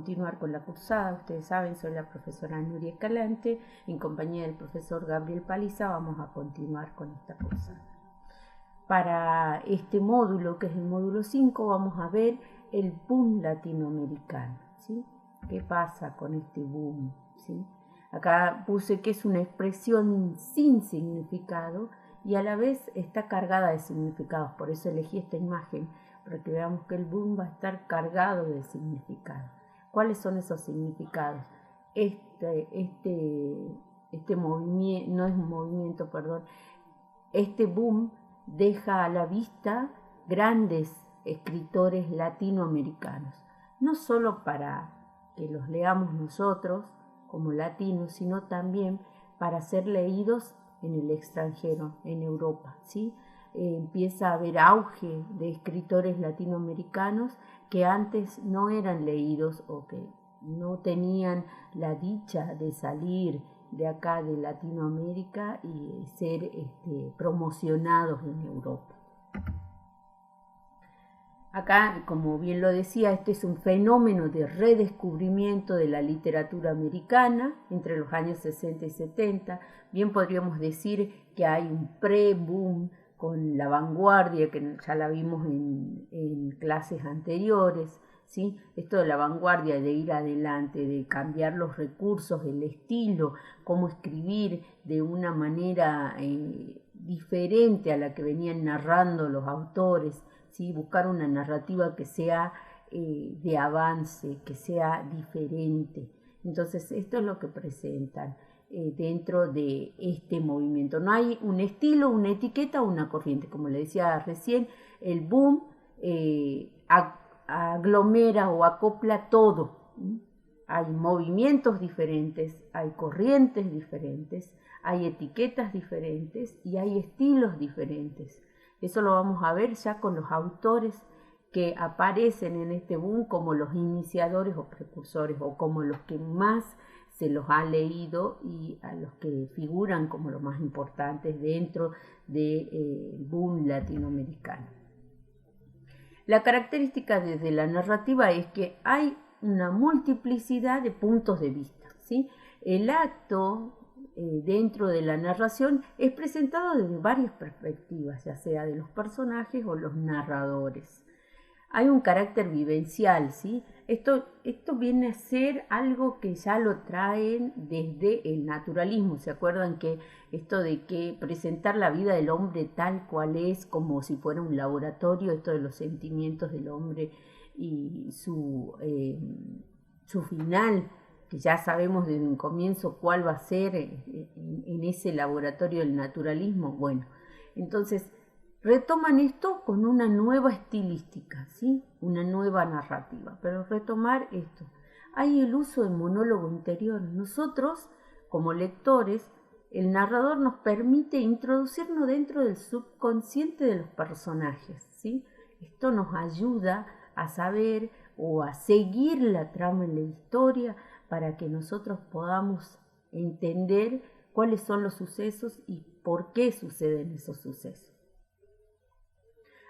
continuar con la cursada. Ustedes saben, soy la profesora Nuria Escalante, en compañía del profesor Gabriel Paliza vamos a continuar con esta cursada. Para este módulo, que es el módulo 5, vamos a ver el boom latinoamericano, ¿sí? ¿Qué pasa con este boom? ¿Sí? Acá puse que es una expresión sin significado y a la vez está cargada de significados, por eso elegí esta imagen, para que veamos que el boom va a estar cargado de significados. ¿Cuáles son esos significados? Este movimiento, no es un movimiento, perdón, este boom deja a la vista grandes escritores latinoamericanos, no solo para que los leamos nosotros como latinos, sino también para ser leídos en el extranjero, en Europa, ¿sí? Empieza a haber auge de escritores latinoamericanos que antes no eran leídos o que no tenían la dicha de salir de acá de Latinoamérica y ser promocionados en Europa. Acá, como bien lo decía, este es un fenómeno de redescubrimiento de la literatura americana entre los años 60 y 70. Bien podríamos decir que hay un pre-boom con La Vanguardia, que ya la vimos en clases anteriores, ¿sí? Esto de la vanguardia, de ir adelante, de cambiar los recursos, el estilo, cómo escribir de una manera diferente a la que venían narrando los autores, ¿sí? Buscar una narrativa que sea de avance, que sea diferente. Entonces, esto es lo que presentan dentro de este movimiento. No hay un estilo, una etiqueta o una corriente. Como le decía recién, el boom aglomera o acopla todo. Hay movimientos diferentes, hay corrientes diferentes, hay etiquetas diferentes y hay estilos diferentes. Eso lo vamos a ver ya con los autores que aparecen en este boom como los iniciadores o precursores o como los que más se los ha leído y a los que figuran como los más importantes dentro del boom latinoamericano. La característica desde la narrativa es que hay una multiplicidad de puntos de vista, ¿sí? El acto dentro de la narración es presentado desde varias perspectivas, ya sea de los personajes o los narradores. Hay un carácter vivencial, ¿sí? Esto viene a ser algo que ya lo traen desde el naturalismo. ¿Se acuerdan que esto de que presentar la vida del hombre tal cual es, como si fuera un laboratorio, esto de los sentimientos del hombre y su final, que ya sabemos desde un comienzo cuál va a ser en ese laboratorio del naturalismo? Bueno, entonces retoman esto con una nueva estilística, ¿sí? Una nueva narrativa, pero retomar esto. Hay el uso del monólogo interior. Nosotros, como lectores, el narrador nos permite introducirnos dentro del subconsciente de los personajes, ¿sí? Esto nos ayuda a saber o a seguir la trama en la historia para que nosotros podamos entender cuáles son los sucesos y por qué suceden esos sucesos.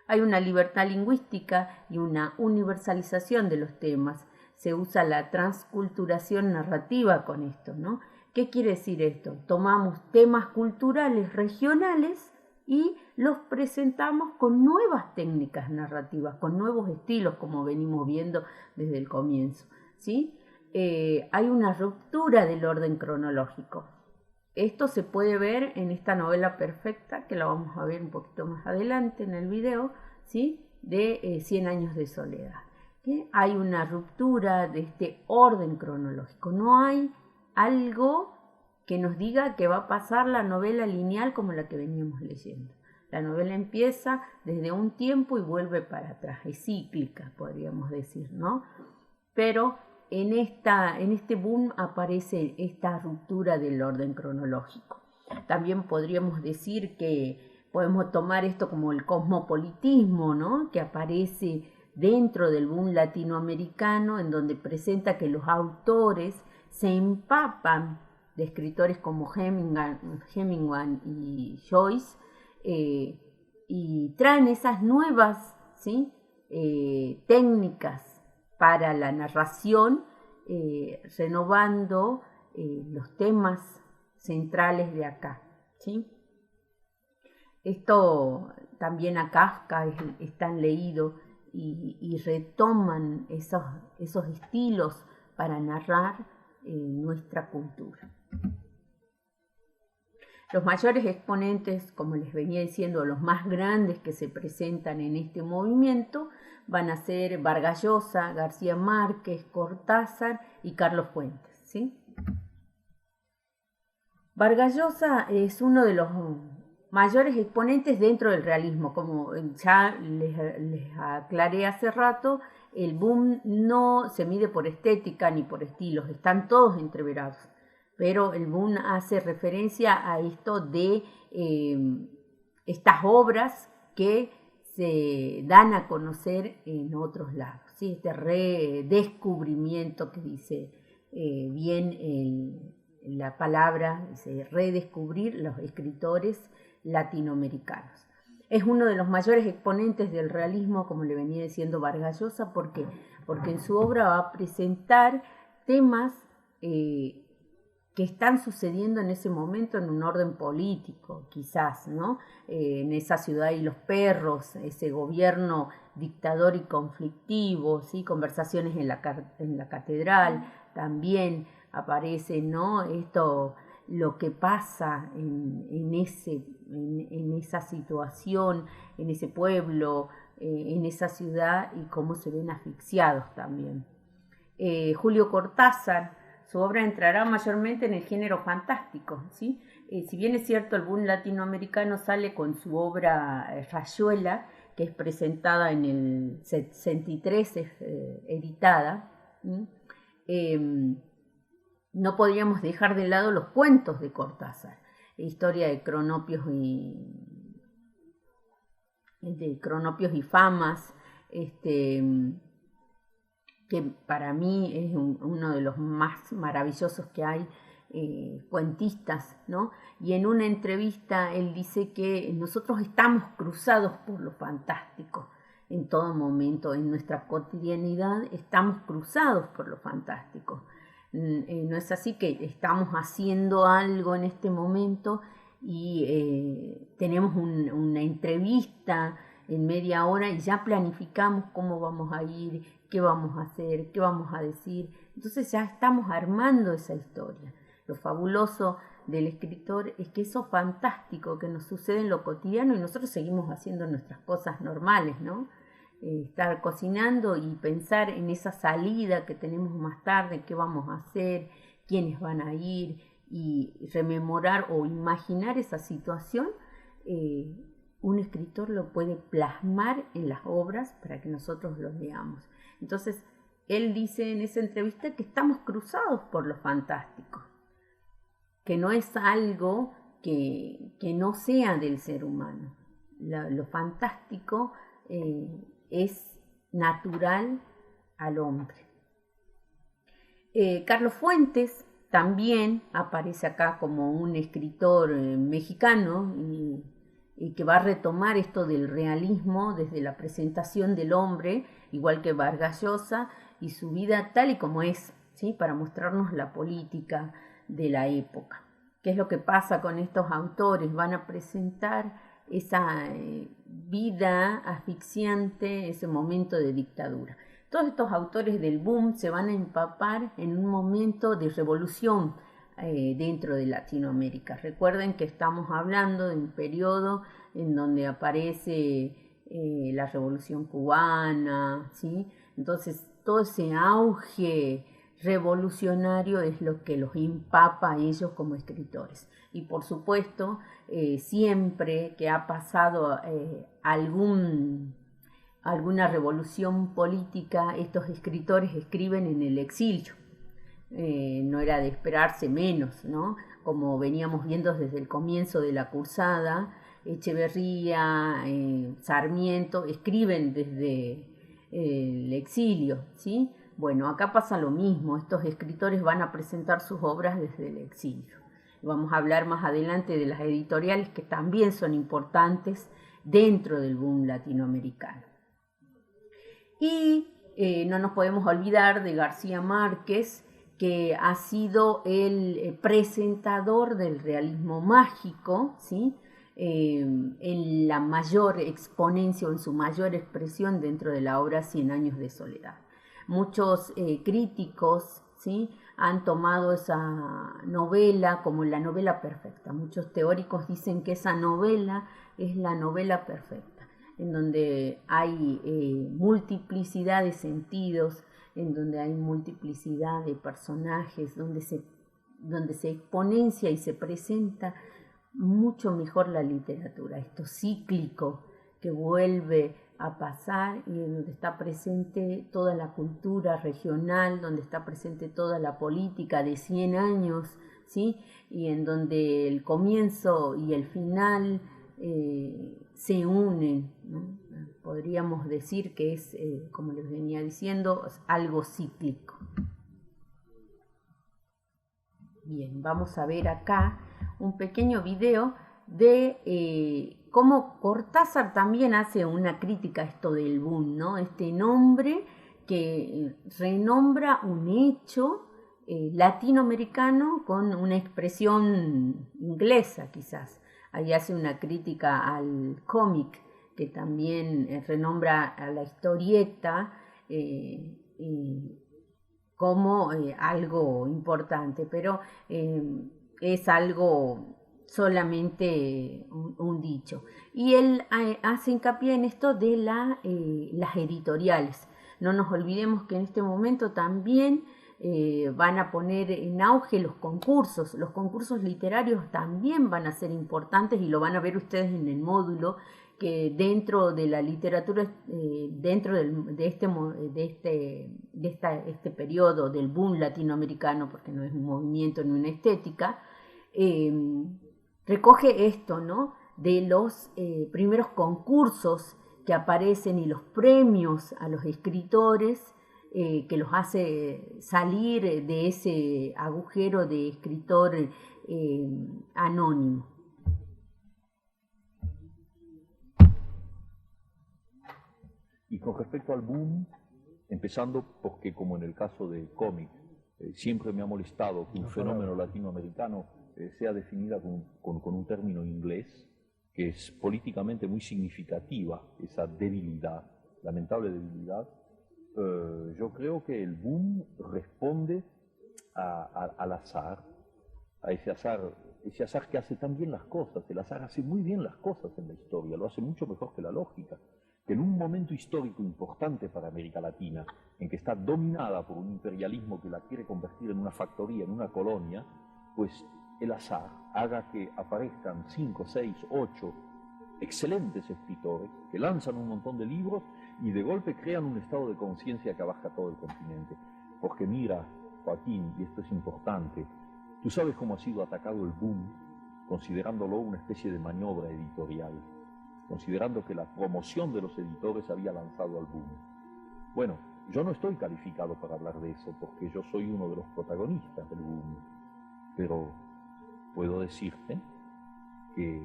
Hay una libertad lingüística y una universalización de los temas. Se usa la transculturación narrativa con esto, ¿no? ¿Qué quiere decir esto? Tomamos temas culturales regionales y los presentamos con nuevas técnicas narrativas, con nuevos estilos, como venimos viendo desde el comienzo, ¿sí? Hay una ruptura del orden cronológico. Esto se puede ver en esta novela perfecta, que la vamos a ver un poquito más adelante en el video, ¿sí? De 100 años de soledad. ¿Sí? Hay una ruptura de este orden cronológico. No hay algo que nos diga que va a pasar la novela lineal como la que veníamos leyendo. La novela empieza desde un tiempo y vuelve para atrás. Es cíclica, podríamos decir, ¿no? Pero en este boom aparece esta ruptura del orden cronológico. También podríamos decir que podemos tomar esto como el cosmopolitismo, ¿no? Que aparece dentro del boom latinoamericano, en donde presenta que los autores se empapan de escritores como Hemingway y Joyce y traen esas nuevas, ¿sí? Técnicas para la narración renovando los temas centrales de acá, ¿sí? Esto también a Kafka es tan leído y retoman esos estilos para narrar nuestra cultura. Los mayores exponentes, como les venía diciendo, los más grandes que se presentan en este movimiento van a ser Vargas Llosa, García Márquez, Cortázar y Carlos Fuentes, ¿sí? Vargas Llosa es uno de los mayores exponentes dentro del realismo. Como ya les aclaré hace rato, el boom no se mide por estética ni por estilos, están todos entreverados. Pero el boom hace referencia a esto de estas obras que se dan a conocer en otros lados, ¿sí? Este redescubrimiento que dice bien la palabra, dice redescubrir los escritores latinoamericanos. Es uno de los mayores exponentes del realismo, como le venía diciendo Vargas Llosa, porque en su obra va a presentar temas que están sucediendo en ese momento en un orden político, quizás, ¿no? En esa ciudad y los perros, ese gobierno dictador y conflictivo, ¿sí? Conversaciones en la catedral, también aparece, ¿no? Esto, lo que pasa en esa situación, en ese pueblo, en esa ciudad y cómo se ven asfixiados también. Julio Cortázar, su obra entrará mayormente en el género fantástico, ¿sí? Si bien es cierto, el boom latinoamericano sale con su obra Rayuela, que es presentada en el 63, editada, no podríamos dejar de lado los cuentos de Cortázar, historia de Cronopios y Famas, que para mí es uno de los más maravillosos que hay, cuentistas, ¿no? Y en una entrevista él dice que nosotros estamos cruzados por lo fantástico en todo momento, en nuestra cotidianidad estamos cruzados por lo fantástico. No es así que estamos haciendo algo en este momento y tenemos una entrevista en media hora y ya planificamos cómo vamos a ir, qué vamos a hacer, qué vamos a decir. Entonces ya estamos armando esa historia. Lo fabuloso del escritor es que eso fantástico que nos sucede en lo cotidiano y nosotros seguimos haciendo nuestras cosas normales, ¿no? Estar cocinando y pensar en esa salida que tenemos más tarde, qué vamos a hacer, quiénes van a ir y rememorar o imaginar esa situación. Un escritor lo puede plasmar en las obras para que nosotros los leamos. Entonces, él dice en esa entrevista que estamos cruzados por lo fantástico, que no es algo que no sea del ser humano. Lo fantástico es natural al hombre. Carlos Fuentes también aparece acá como un escritor mexicano y que va a retomar esto del realismo desde la presentación del hombre, igual que Vargas Llosa, y su vida tal y como es, ¿sí? Para mostrarnos la política de la época. ¿Qué es lo que pasa con estos autores? Van a presentar esa vida asfixiante, ese momento de dictadura. Todos estos autores del boom se van a empapar en un momento de revolución dentro de Latinoamérica. Recuerden que estamos hablando de un periodo en donde aparece la Revolución Cubana, ¿sí? Entonces todo ese auge revolucionario es lo que los empapa a ellos como escritores. Y por supuesto, siempre que ha pasado alguna revolución política, estos escritores escriben en el exilio. No era de esperarse menos, ¿no? Como veníamos viendo desde el comienzo de la cursada, Echeverría, Sarmiento, escriben desde el exilio, ¿sí? Bueno, acá pasa lo mismo, estos escritores van a presentar sus obras desde el exilio. Vamos a hablar más adelante de las editoriales que también son importantes dentro del boom latinoamericano. Y no nos podemos olvidar de García Márquez, que ha sido el presentador del realismo mágico, ¿sí? En la mayor exponencia o en su mayor expresión dentro de la obra Cien años de soledad. Muchos críticos, ¿sí?, han tomado esa novela como la novela perfecta. Muchos teóricos dicen que esa novela es la novela perfecta, en donde hay multiplicidad de sentidos, en donde hay multiplicidad de personajes, donde se exponencia y se presenta mucho mejor la literatura, esto cíclico que vuelve a pasar y en donde está presente toda la cultura regional, donde está presente toda la política de 100 años, ¿sí? Y en donde el comienzo y el final se unen, ¿no? Podríamos decir que es, como les venía diciendo, algo cíclico. Bien, vamos a ver acá un pequeño video de cómo Cortázar también hace una crítica a esto del boom, ¿no? Este nombre que renombra un hecho latinoamericano con una expresión inglesa quizás. Ahí hace una crítica al cómic, que también renombra a la historieta como algo importante, pero es algo solamente un dicho. Y él hace hincapié en esto de las editoriales. No nos olvidemos que en este momento también van a poner en auge los concursos literarios también van a ser importantes y lo van a ver ustedes en el módulo, que dentro de la literatura, dentro de este periodo del boom latinoamericano, porque no es un movimiento ni una estética, recoge esto, ¿no?, de los primeros concursos que aparecen y los premios a los escritores, que los hace salir de ese agujero de escritor anónimo. Y con respecto al boom, empezando porque, como en el caso del cómic, siempre me ha molestado que un fenómeno latinoamericano sea definida con un término inglés, que es políticamente muy significativa, esa debilidad, lamentable debilidad. Yo creo que el boom responde al azar, a ese azar que hace tan bien las cosas. El azar hace muy bien las cosas en la historia, lo hace mucho mejor que la lógica. Que en un momento histórico importante para América Latina, en que está dominada por un imperialismo que la quiere convertir en una factoría, en una colonia, pues el azar haga que aparezcan 5, 6, 8 excelentes escritores que lanzan un montón de libros y de golpe crean un estado de conciencia que abarca todo el continente. Porque mira, Joaquín, y esto es importante, tú sabes cómo ha sido atacado el boom, considerándolo una especie de maniobra editorial, considerando que la promoción de los editores había lanzado al boom. Bueno, yo no estoy calificado para hablar de eso, porque yo soy uno de los protagonistas del boom, pero puedo decirte que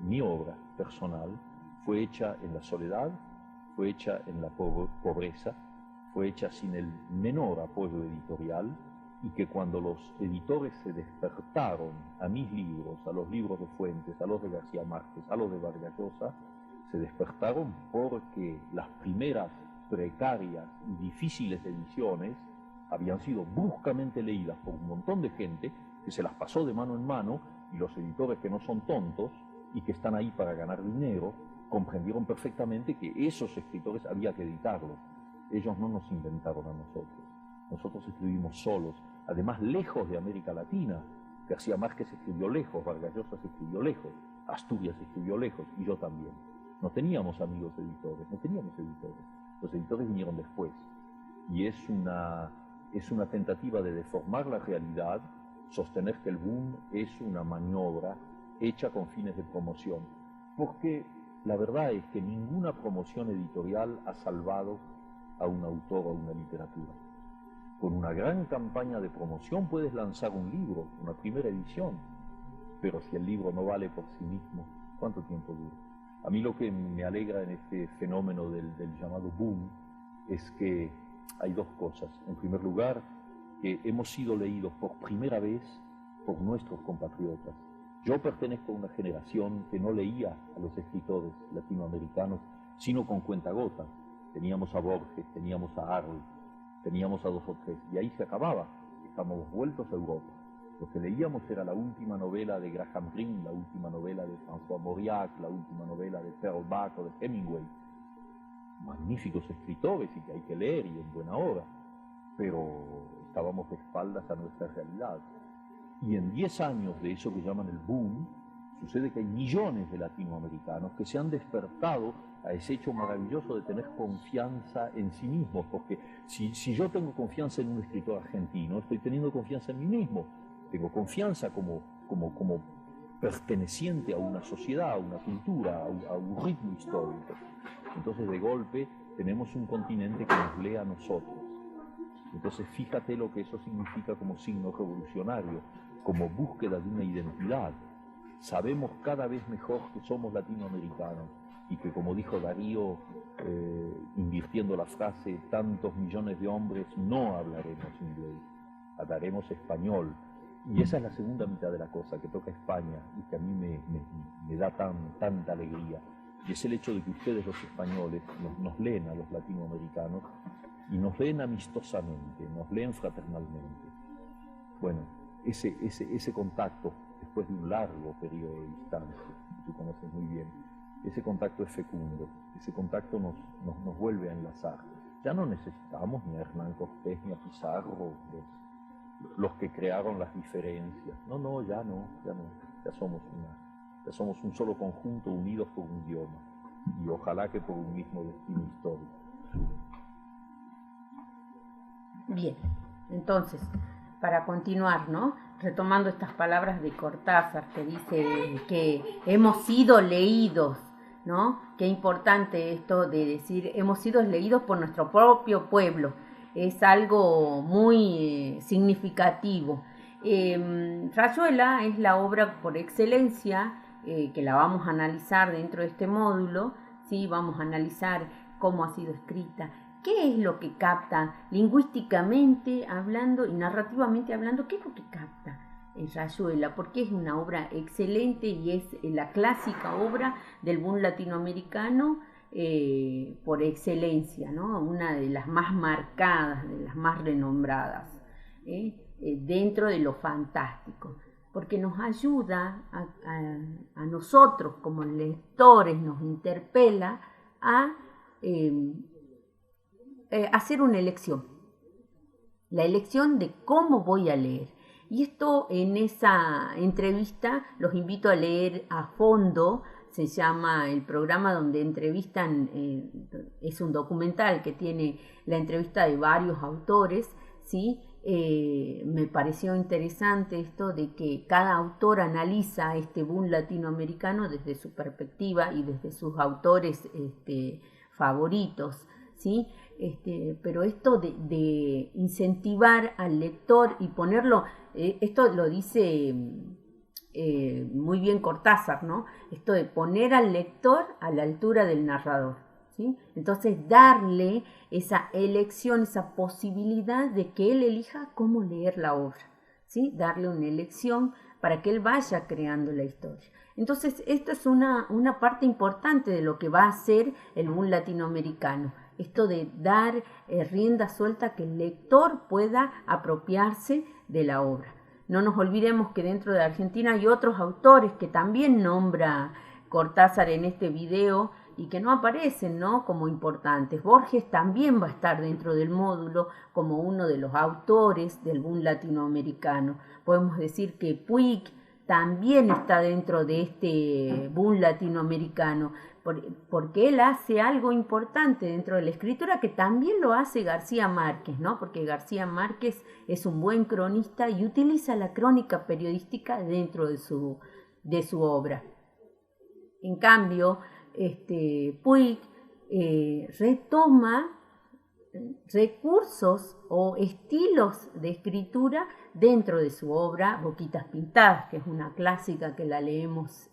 mi obra personal fue hecha en la soledad, fue hecha en la pobreza, fue hecha sin el menor apoyo editorial, y que cuando los editores se despertaron a mis libros, a los libros de Fuentes, a los de García Márquez, a los de Vargas Llosa, se despertaron porque las primeras precarias y difíciles ediciones habían sido bruscamente leídas por un montón de gente que se las pasó de mano en mano, y los editores, que no son tontos y que están ahí para ganar dinero, comprendieron perfectamente que esos escritores había que editarlos. Ellos no nos inventaron a nosotros. Nosotros escribimos solos, además lejos de América Latina. García Márquez escribió lejos, Vargas Llosa escribió lejos, Asturias escribió lejos, y yo también. No teníamos amigos editores, no teníamos editores. Los editores vinieron después. Y es una tentativa de deformar la realidad, sostener que el boom es una maniobra hecha con fines de promoción. Porque la verdad es que ninguna promoción editorial ha salvado a un autor o a una literatura. Con una gran campaña de promoción puedes lanzar un libro, una primera edición, pero si el libro no vale por sí mismo, ¿cuánto tiempo dura? A mí lo que me alegra en este fenómeno del llamado boom es que hay dos cosas. En primer lugar, que hemos sido leídos por primera vez por nuestros compatriotas. Yo pertenezco a una generación que no leía a los escritores latinoamericanos, sino con cuentagotas. Teníamos a Borges, teníamos a Arl, teníamos a dos o tres, y ahí se acababa. Estamos vueltos a Europa. Lo que leíamos era la última novela de Graham Greene, la última novela de François Mauriac, la última novela de Pearl Buck o de Hemingway. Magníficos escritores y que hay que leer y en buena hora, pero estábamos de espaldas a nuestra realidad. Y en 10 años de eso que llaman el boom, sucede que hay millones de latinoamericanos que se han despertado a ese hecho maravilloso de tener confianza en sí mismos, porque si yo tengo confianza en un escritor argentino, estoy teniendo confianza en mí mismo, tengo confianza como perteneciente a una sociedad, a una cultura, a un ritmo histórico. Entonces de golpe tenemos un continente que nos lee a nosotros. Entonces fíjate lo que eso significa como signo revolucionario, como búsqueda de una identidad. Sabemos cada vez mejor que somos latinoamericanos y que, como dijo Darío, invirtiendo la frase, tantos millones de hombres no hablaremos inglés, hablaremos español. Y esa es la segunda mitad de la cosa que toca España y que a mí me da tanta alegría. Y es el hecho de que ustedes, los españoles, nos leen a los latinoamericanos y nos leen amistosamente, nos leen fraternalmente. Bueno, ese contacto, después de un largo periodo de distancia, tú conoces muy bien, ese contacto es fecundo, ese contacto nos vuelve a enlazar. Ya no necesitamos ni a Hernán Cortés ni a Pizarro, los que crearon las diferencias. No, ya somos un solo conjunto unidos por un idioma y ojalá que por un mismo destino histórico. Bien, entonces, para continuar, ¿no? Retomando estas palabras de Cortázar que dice que hemos sido leídos, ¿no? Qué importante esto de decir hemos sido leídos por nuestro propio pueblo. Es algo muy significativo. Rayuela es la obra por excelencia que la vamos a analizar dentro de este módulo, ¿sí? Vamos a analizar cómo ha sido escrita, qué es lo que capta lingüísticamente hablando y narrativamente hablando, qué es lo que capta Rayuela, porque es una obra excelente y es la clásica obra del boom latinoamericano por excelencia, ¿no? Una de las más marcadas, de las más renombradas, dentro de lo fantástico, porque nos ayuda a nosotros como lectores, nos interpela a hacer una elección, la elección de cómo voy a leer. Y esto en esa entrevista los invito a leer a fondo. Se llama el programa donde entrevistan, es un documental que tiene la entrevista de varios autores, ¿sí? Me pareció interesante esto de que cada autor analiza este boom latinoamericano desde su perspectiva y desde sus autores favoritos, ¿sí? Pero esto de incentivar al lector y ponerlo, esto lo dice muy bien Cortázar, ¿no? Esto de poner al lector a la altura del narrador, ¿sí? Entonces darle esa elección, esa posibilidad de que él elija cómo leer la obra, ¿sí? Darle una elección para que él vaya creando la historia. Entonces esta es una parte importante de lo que va a ser el boom latinoamericano, esto de dar rienda suelta que el lector pueda apropiarse de la obra. No nos olvidemos que dentro de Argentina hay otros autores que también nombra Cortázar en este video y que no aparecen, ¿no?, como importantes. Borges también va a estar dentro del módulo como uno de los autores del boom latinoamericano. Podemos decir que Puig también está dentro de este boom latinoamericano, porque él hace algo importante dentro de la escritura que también lo hace García Márquez, ¿no? Porque García Márquez es un buen cronista y utiliza la crónica periodística dentro de su obra. En cambio, Puig retoma recursos o estilos de escritura dentro de su obra Boquitas Pintadas, que es una clásica que la leemos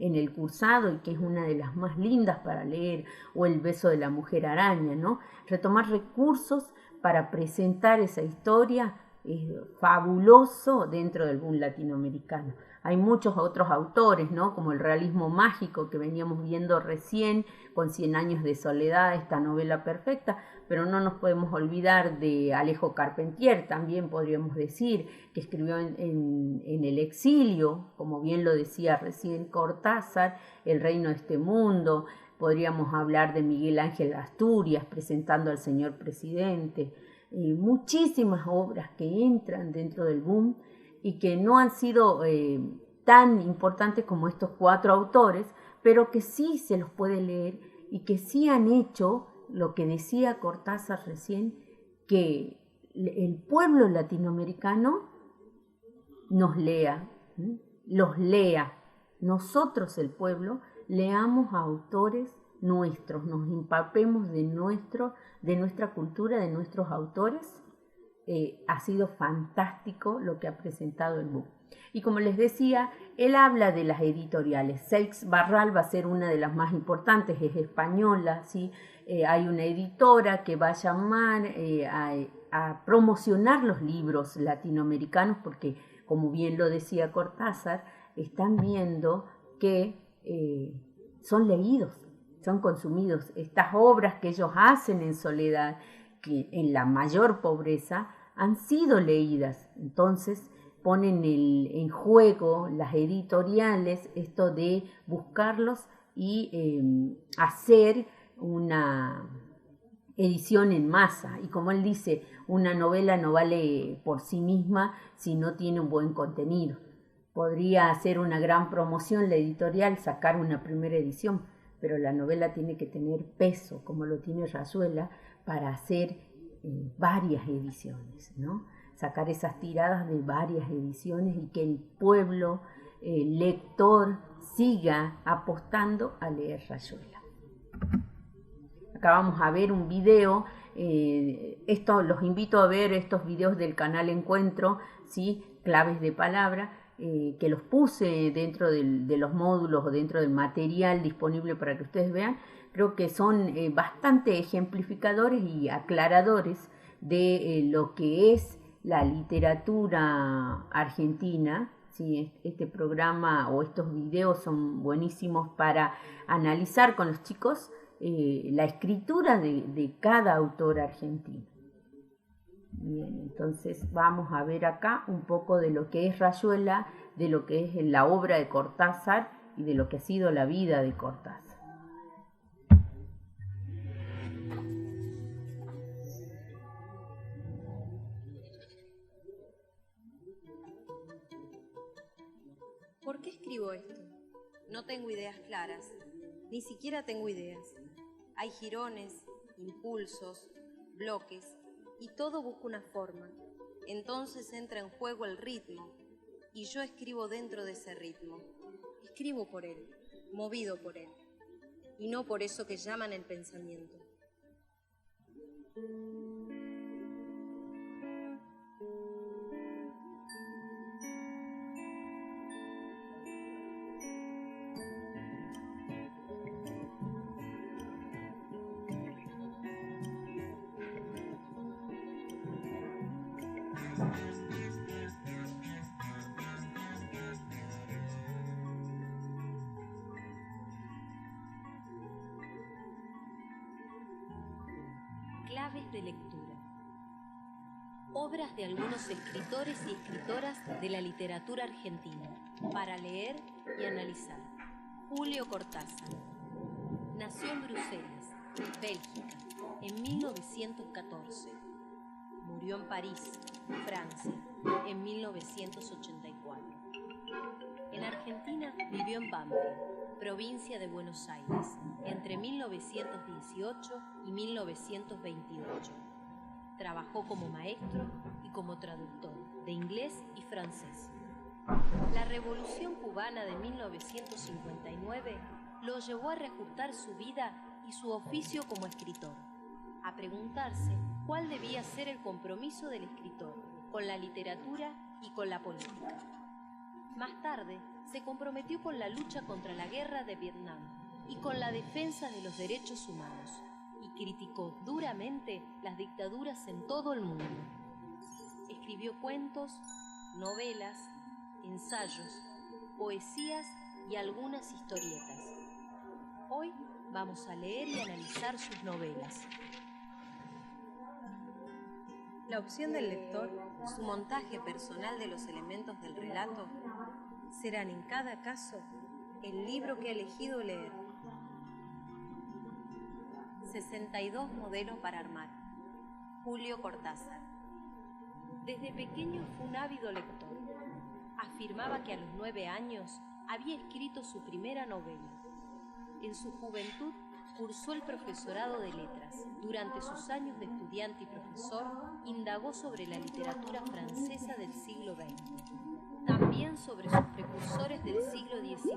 en el cursado y que es una de las más lindas para leer, o El beso de la mujer araña, ¿no? Retomar recursos para presentar esa historia es fabuloso dentro del boom latinoamericano. Hay muchos otros autores, ¿no? Como el realismo mágico que veníamos viendo recién, con 100 años de soledad, esta novela perfecta, pero no nos podemos olvidar de Alejo Carpentier, también podríamos decir, que escribió en el exilio, como bien lo decía recién Cortázar, El reino de este mundo. Podríamos hablar de Miguel Ángel Asturias, presentando al señor presidente. Muchísimas obras que entran dentro del boom y que no han sido tan importantes como estos 4 autores, pero que sí se los puede leer y que sí han hecho lo que decía Cortázar recién, que el pueblo latinoamericano nos lea, los lea. Nosotros, el pueblo, leamos a autores nuestros, nos empapemos de nuestra cultura, de nuestros autores. Ha sido fantástico lo que ha presentado el book. Y como les decía, él habla de las editoriales. Seix Barral va a ser una de las más importantes, es española, ¿sí? Hay una editora que va a llamar a promocionar los libros latinoamericanos porque, como bien lo decía Cortázar, están viendo que son leídos, son consumidos. Estas obras que ellos hacen en soledad, que en la mayor pobreza, han sido leídas. Entonces ponen en juego las editoriales esto de buscarlos y hacer una edición en masa. Y como él dice, una novela no vale por sí misma si no tiene un buen contenido. Podría hacer una gran promoción la editorial, sacar una primera edición, pero la novela tiene que tener peso, como lo tiene Rayuela, para hacer varias ediciones, ¿no? Sacar esas tiradas de varias ediciones y que el pueblo lector siga apostando a leer Rayuela. Acá vamos a ver un video, los invito a ver estos videos del canal Encuentro, ¿sí? Claves de palabra, que los puse dentro de los módulos o dentro del material disponible para que ustedes vean. Creo que son bastante ejemplificadores y aclaradores de lo que es la literatura argentina. Sí, este programa o estos videos son buenísimos para analizar con los chicos la escritura de cada autor argentino. Bien, entonces vamos a ver acá un poco de lo que es Rayuela, de lo que es la obra de Cortázar y de lo que ha sido la vida de Cortázar. ¿Por qué escribo esto? No tengo ideas claras, ni siquiera tengo ideas. Hay jirones, impulsos, bloques, y todo busca una forma. Entonces entra en juego el ritmo, y yo escribo dentro de ese ritmo. Escribo por él, movido por él, y no por eso que llaman el pensamiento. Claves de lectura. Obras de algunos escritores y escritoras de la literatura argentina, para leer y analizar. Julio Cortázar. Nació en Bruselas, Bélgica, en 1914. Murió en París, Francia, en 1984. En Argentina vivió en Banfield, provincia de Buenos Aires, entre 1918 y 1928. Trabajó como maestro y como traductor de inglés y francés. La Revolución Cubana de 1959 lo llevó a reajustar su vida y su oficio como escritor, a preguntarse cuál debía ser el compromiso del escritor con la literatura y con la política. Más tarde, se comprometió con la lucha contra la guerra de Vietnam y con la defensa de los derechos humanos, y criticó duramente las dictaduras en todo el mundo. Escribió cuentos, novelas, ensayos, poesías y algunas historietas. Hoy vamos a leer y analizar sus novelas. La opción del lector, su montaje personal de los elementos del relato, serán en cada caso el libro que ha elegido leer. 62 modelos para armar. Julio Cortázar. Desde pequeño fue un ávido lector. Afirmaba que a los 9 años había escrito su primera novela. En su juventud cursó el profesorado de letras. Durante sus años de estudiante y profesor, indagó sobre la literatura francesa del siglo XX. También sobre sus precursores del siglo XIX,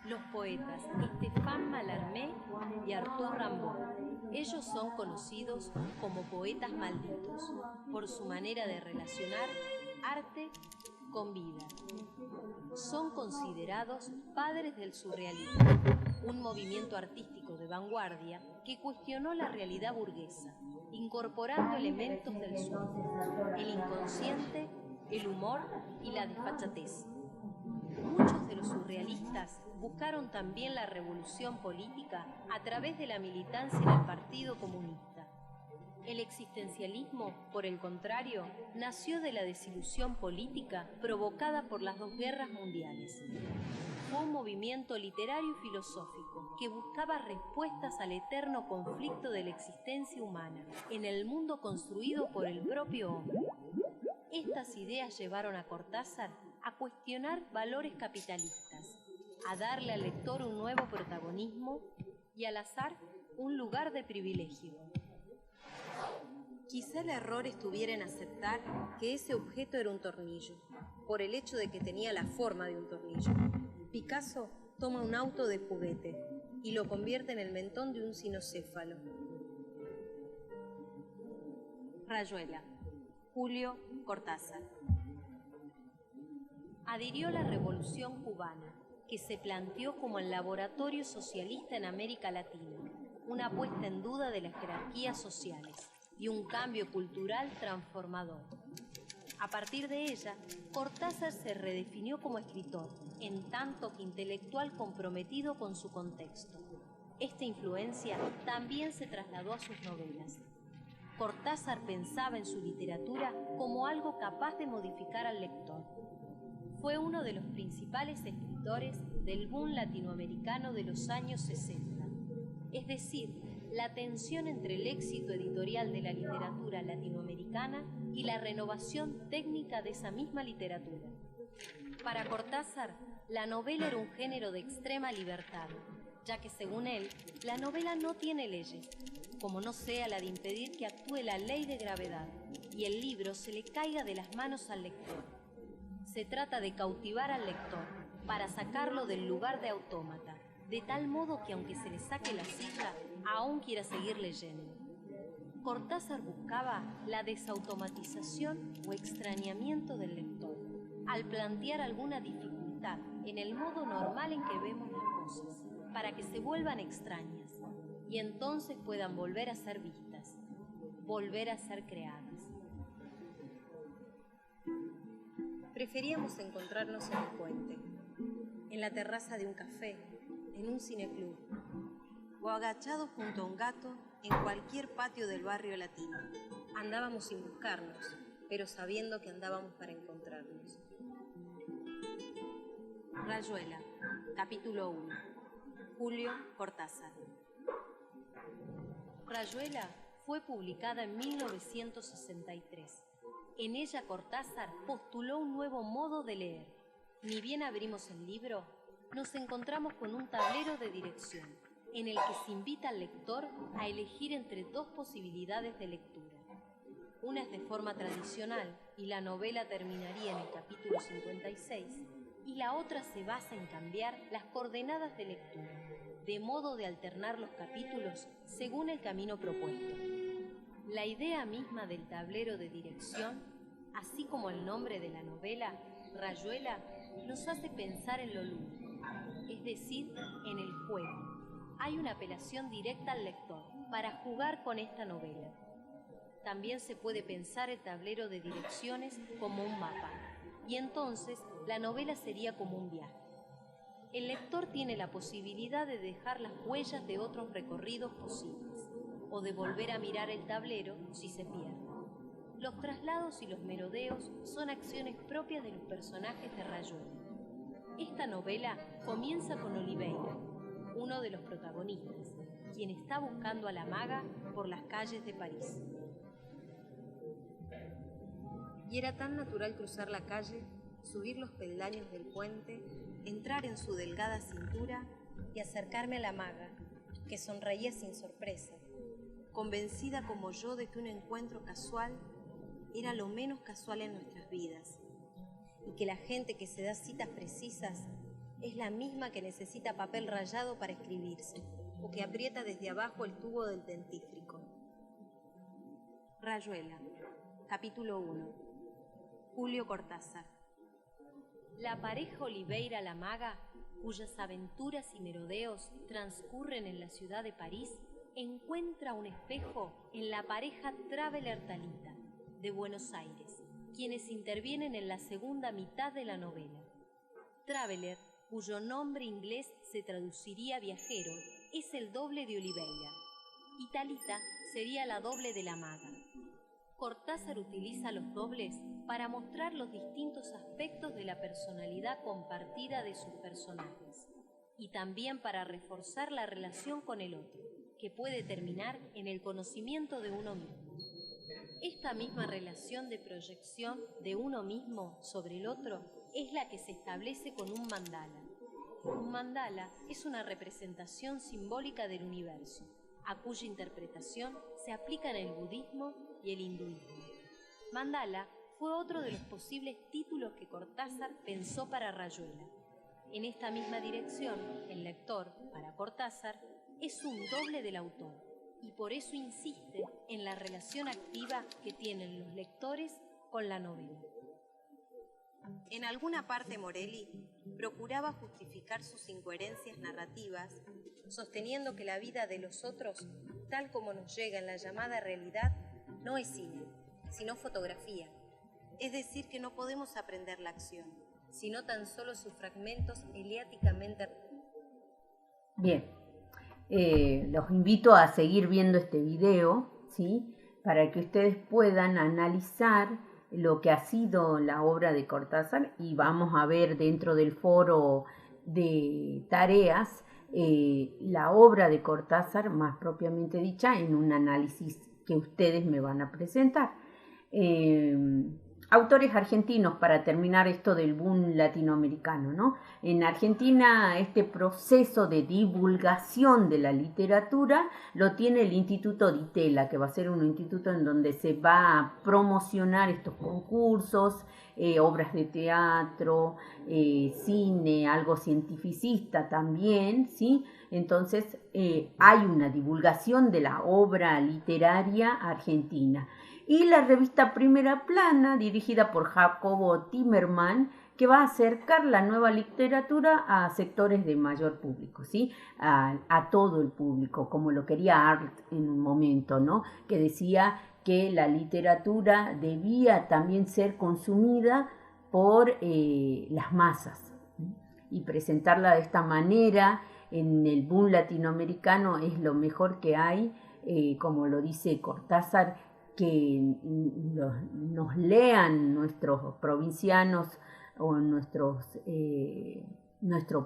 los poetas Stéphane Mallarmé y Arthur Rimbaud. Ellos son conocidos como poetas malditos por su manera de relacionar arte con vida. Son considerados padres del surrealismo, un movimiento artístico de vanguardia que cuestionó la realidad burguesa, incorporando elementos del sueño, el inconsciente, el humor y la desfachatez. Muchos de los surrealistas buscaron también la revolución política a través de la militancia en el Partido Comunista. El existencialismo, por el contrario, nació de la desilusión política provocada por las 2 guerras mundiales. Fue un movimiento literario y filosófico que buscaba respuestas al eterno conflicto de la existencia humana en el mundo construido por el propio hombre. Estas ideas llevaron a Cortázar a cuestionar valores capitalistas, a darle al lector un nuevo protagonismo y al azar un lugar de privilegio. Quizá el error estuviera en aceptar que ese objeto era un tornillo, por el hecho de que tenía la forma de un tornillo. Picasso toma un auto de juguete y lo convierte en el mentón de un cinocéfalo. Rayuela. Julio Cortázar. Adhirió a la Revolución Cubana, que se planteó como el laboratorio socialista en América Latina, una puesta en duda de las jerarquías sociales y un cambio cultural transformador. A partir de ella, Cortázar se redefinió como escritor, en tanto que intelectual comprometido con su contexto. Esta influencia también se trasladó a sus novelas. Cortázar pensaba en su literatura como algo capaz de modificar al lector. Fue uno de los principales escritores del boom latinoamericano de los años 60, es decir, la tensión entre el éxito editorial de la literatura latinoamericana y la renovación técnica de esa misma literatura. Para Cortázar, la novela era un género de extrema libertad, ya que según él, la novela no tiene leyes, como no sea la de impedir que actúe la ley de gravedad y el libro se le caiga de las manos al lector. Se trata de cautivar al lector para sacarlo del lugar de autómata, de tal modo que aunque se le saque la silla, aún quiera seguir leyendo. Cortázar buscaba la desautomatización o extrañamiento del lector, al plantear alguna dificultad en el modo normal en que vemos las cosas, para que se vuelvan extrañas y entonces puedan volver a ser vistas, volver a ser creadas. Preferíamos encontrarnos en el puente, en la terraza de un café, en un cineclub, o agachados junto a un gato en cualquier patio del barrio latino. Andábamos sin buscarnos, pero sabiendo que andábamos para encontrarnos. Rayuela, capítulo 1. Julio Cortázar. Rayuela fue publicada en 1963. En ella Cortázar postuló un nuevo modo de leer. Ni bien abrimos el libro, nos encontramos con un tablero de dirección, en el que se invita al lector a elegir entre 2 posibilidades de lectura. Una es de forma tradicional y la novela terminaría en el capítulo 56, y la otra se basa en cambiar las coordenadas de lectura, de modo de alternar los capítulos según el camino propuesto. La idea misma del tablero de dirección, así como el nombre de la novela, Rayuela, nos hace pensar en lo lúdico, es decir, en el juego. Hay una apelación directa al lector para jugar con esta novela. También se puede pensar el tablero de direcciones como un mapa, y entonces la novela sería como un viaje. El lector tiene la posibilidad de dejar las huellas de otros recorridos posibles, o de volver a mirar el tablero si se pierde. Los traslados y los merodeos son acciones propias de los personajes de Rayuela. Esta novela comienza con Oliveira, uno de los protagonistas, quien está buscando a la maga por las calles de París. Y era tan natural cruzar la calle, subir los peldaños del puente, entrar en su delgada cintura y acercarme a la maga, que sonreía sin sorpresa, convencida como yo de que un encuentro casual era lo menos casual en nuestras vidas, y que la gente que se da citas precisas es la misma que necesita papel rayado para escribirse, o que aprieta desde abajo el tubo del dentífrico. Rayuela, capítulo 1. Julio Cortázar. La pareja Oliveira la maga, cuyas aventuras y merodeos transcurren en la ciudad de París, encuentra un espejo en la pareja Traveler Talita, de Buenos Aires, quienes intervienen en la segunda mitad de la novela. Traveler, cuyo nombre inglés se traduciría viajero, es el doble de Oliveira, y Talita sería la doble de la maga. Cortázar utiliza los dobles para mostrar los distintos aspectos de la personalidad compartida de sus personajes, y también para reforzar la relación con el otro, que puede terminar en el conocimiento de uno mismo. Esta misma relación de proyección de uno mismo sobre el otro es la que se establece con un mandala. Un mandala es una representación simbólica del universo, a cuya interpretación se aplican el budismo y el hinduismo. Mandala fue otro de los posibles títulos que Cortázar pensó para Rayuela. En esta misma dirección, el lector, para Cortázar, es un doble del autor, y por eso insiste en la relación activa que tienen los lectores con la novela. En alguna parte Morelli procuraba justificar sus incoherencias narrativas, sosteniendo que la vida de los otros, tal como nos llega en la llamada realidad, no es cine, sino fotografía. Es decir, que no podemos aprender la acción, sino tan solo sus fragmentos eliáticamente. Bien, los invito a seguir viendo este video, ¿sí? Para que ustedes puedan analizar lo que ha sido la obra de Cortázar, y vamos a ver dentro del foro de tareas la obra de Cortázar más propiamente dicha en un análisis que ustedes me van a presentar. Autores argentinos, para terminar esto del boom latinoamericano, ¿no? En Argentina este proceso de divulgación de la literatura lo tiene el Instituto Di Tella, que va a ser un instituto en donde se va a promocionar estos concursos, obras de teatro, cine, algo cientificista también, ¿sí? Entonces hay una divulgación de la obra literaria argentina. Y la revista Primera Plana, dirigida por Jacobo Timerman, que va a acercar la nueva literatura a sectores de mayor público, ¿sí? A todo el público, como lo quería Art en un momento, ¿no? Que decía que la literatura debía también ser consumida por las masas, ¿sí? Y presentarla de esta manera en el boom latinoamericano es lo mejor que hay, como lo dice Cortázar, que nos lean nuestros provincianos o nuestro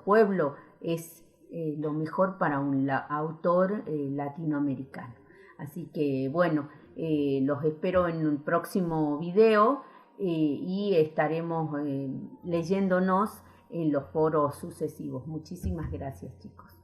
pueblo es lo mejor para un autor latinoamericano. Así que bueno, los espero en un próximo video y estaremos leyéndonos en los foros sucesivos. Muchísimas gracias, chicos.